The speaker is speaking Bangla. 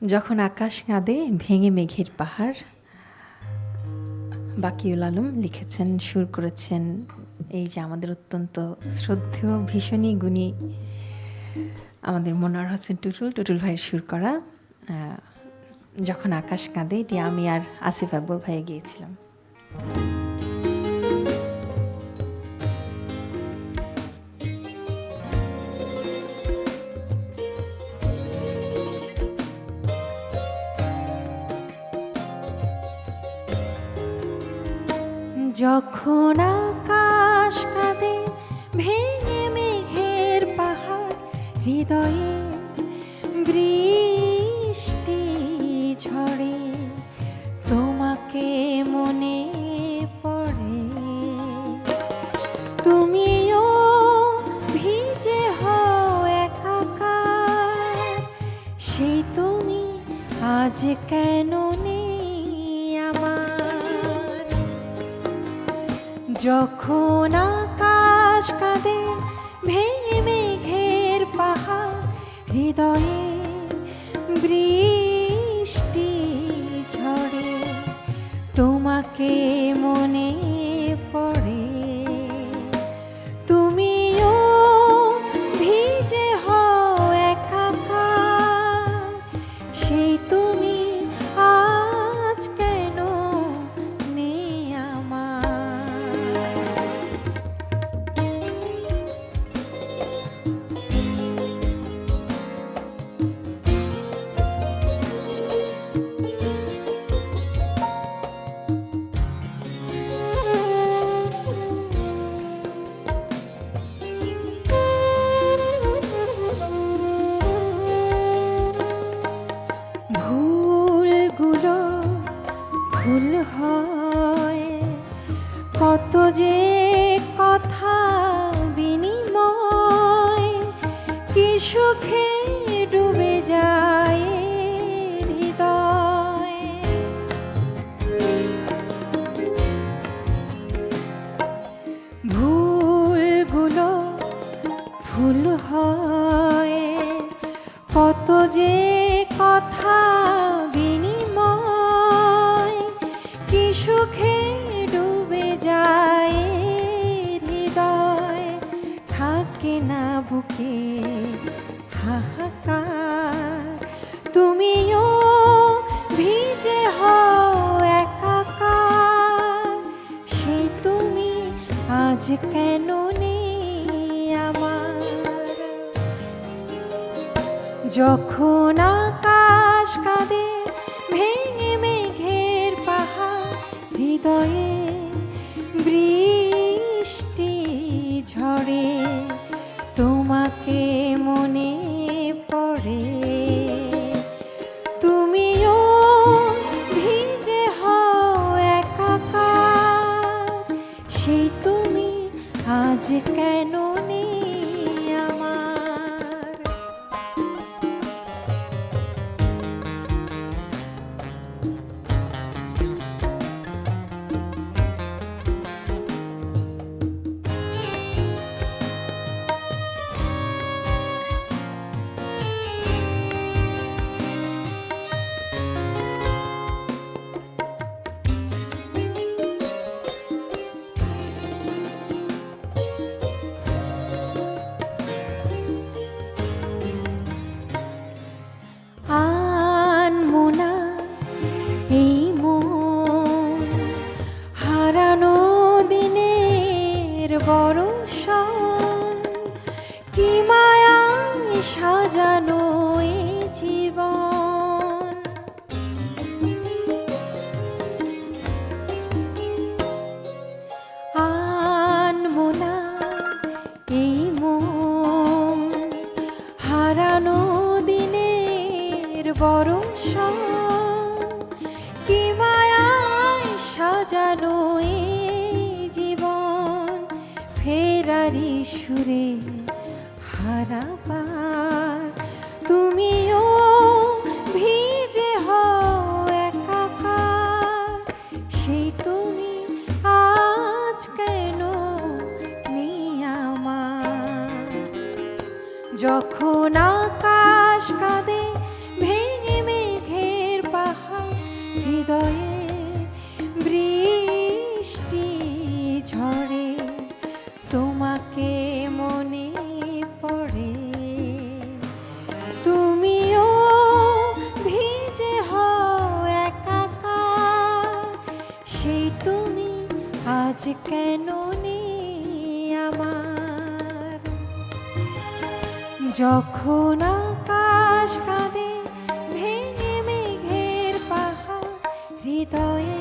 যখন আকাশ কাঁদে ভেঙে মেঘের পাহাড়। বাকিউল আলম লিখেছেন, সুর করেছেন এই যে আমাদের অত্যন্ত শ্রদ্ধেয় ভীষণই গুণী আমাদের মনোয়ার হোসেন টুটুল ভাইয়ের সুর করা যখন আকাশ কাঁদে। এটি আমি আর আসিফ আকবর ভাইয়ে গিয়েছিলাম। যখন আকাশ কাঁদে ভেঙে মেঘের পাহাড়, হৃদয়ে বৃষ্টি ঝরে, তোমাকে মনে পড়ে। তুমিও ভিজে হও একাকার, সেই তুমি আজ কেন নেই আমার। যখন আকাশ কাঁদে ভেঙে মেঘের পাহাড়, হৃদয়ে বৃষ্টি ঝরে, তোমাকে মনে পড়ে। তুমিও ভিজে হও একাকার, সেই তুমি আজ কেন নেই আমার। ভুলগুলো ভুল হয়, কত যে কথা বিনিময়, কি সুখে ডুবে যায় হৃদয়। ভুলগুলো ভুল হয়, কত যে কথা বিনিময়, কি সুখে ডুবে যায় হৃদয়। থাকে না বুকে হাহাকার, তুমিও ভিজে হও একাকার, সেই তুমি আজ কেন নেই আমার। যখন আকাশ কাঁদে ভেঙে মেঘের পাহাড়, হৃদয়ে বৃষ্টি ঝরে, তোমাকে মনে পড়ে। তুমিও ভিজে হও একাকার, সেই তুমি আজ কেন নেই আমার। আনমোনা এই মন, হারানো দিনের বরষণ, কি মায়ায় সাজানো এই জীবন। আনমোনা এই মন, হারানো দিনের বরষণ, কি মায়ায় সাজানো এই জীবন। ফেরারি সুরে হারাবার, তুমিও ভিজে হও একাকার, সেই তুমি আজ কেন নেই আমার। যখন আকাশ কাঁদে ভেঙে আজ কেন নেই আমার। যখন আকাশ কাঁদে ভেঙে মেঘের পাহাড়, হৃদয়ে